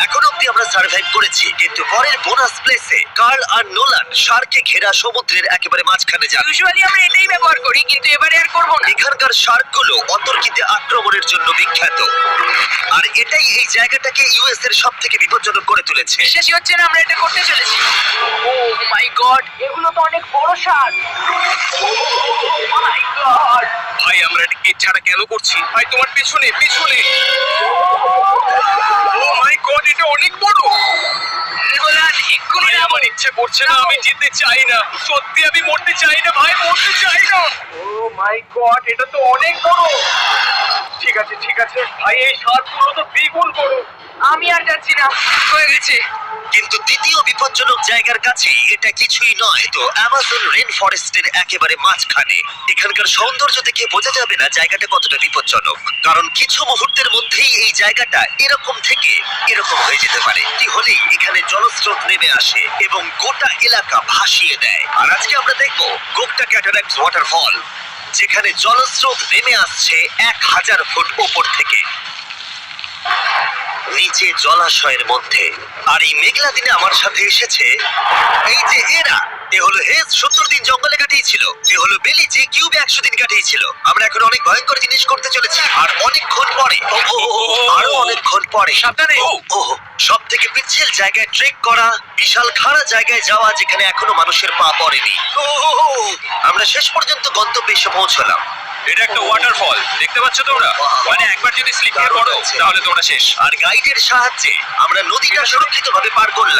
এখন অব্দি আমরা সার্ভাইভ করেছি, কিন্তু পরের বোনাস প্লেসে কার্ল আর নোলান শার্কে ঘেরা সমুদ্রের একেবারে মাঝখানে যাবে। ইউজুয়ালি আমরা এটাই ব্যবহার করি, কিন্তু এবারে আর করব না। এখানকার শার্কগুলো অতর্কিতে আক্রমণের জন্য বিখ্যাত, আর এটাই এই জায়গাটাকে ইউএস এর সব থেকে বিপজ্জনক করে তুলেছে। বিশ্বাসই হচ্ছে না আমরা এটা করতে চলেছি। ও মাই গড, এগুলো তো অনেক বড় শার্ক। ও মাই গড, ভাই আমরা এটা গেট ছাড়া কেন করছি? ভাই তোমার পিছনে পিছনে। ও মাই গড, এটা অনেক বড়। নোলান এক্ষুনি ভাই নামো। আমার ইচ্ছে করছে না, আমি জিততে চাই না, সত্যি আমি মরতে চাই না ভাই, মরতে চাই না। ও মাই গড, এটা তো অনেক বড়। ঠিক আছে ঠিক আছে ভাই, এই শার্কগুলো তো দ্বিগুণ বড়। আমি আর যাচ্ছি না, হয়ে গেছে। কিন্তু দ্বিতীয় বিপজ্জনক জায়গার কাছে এটা কিছুই নয়, তো অ্যামাজন রেন ফরেস্টের একেবারে মাঝখানে। এখানকার সৌন্দর্য দেখে বোঝা যাবে না জায়গাটা কতটা বিপজ্জনক, কারণ কিছু মুহূর্তের মধ্যেই এই জায়গাটা এরকম থেকে এরকম হয়ে যেতে পারে। কি হলেই এখানে জলস্রোত নেমে আসে এবং গোটা এলাকা ভাসিয়ে দেয়। আর আজকে আমরা দেখবো গোকটা ক্যাটারাক্ট ওয়াটারফল, যেখানে জলস্রোত নেমে আসছে 1000 ফুট ওপর থেকে নিচে জলাশয়ের মধ্যে। আর এই মেঘলা দিনে আমার সাথে এসেছে এই যে এরা। এ হলো হেজ 70 দিন জঙ্গলে কাটিয়েছিল, এ হলো বেলি যে কিউবে 100 দিন কাটিয়েছিল। আমরা এখন অনেক ভয়ঙ্কর জিনিস করতে চলেছি, আর অনেকক্ষণ পরে আরো অনেকক্ষণ পরে সাবধানে। সব থেকে পিচ্ছিল জায়গায় ট্রেক করা, বিশাল খাড়া জায়গায় যাওয়া যেখানে এখনো মানুষের পা পড়েনি। আমরা শেষ পর্যন্ত গন্তব্যে এসে পৌঁছলাম। এটা একটা ওয়াটারফল, দেখতে পাচ্ছ তোমরা? মানে একবার যদি স্লিপ খেয়ে পড়ো তাহলে তোমরা শেষ। আর গাইডের সাহায্যে আমরা নদীটা সুরক্ষিতভাবে পার করলাম।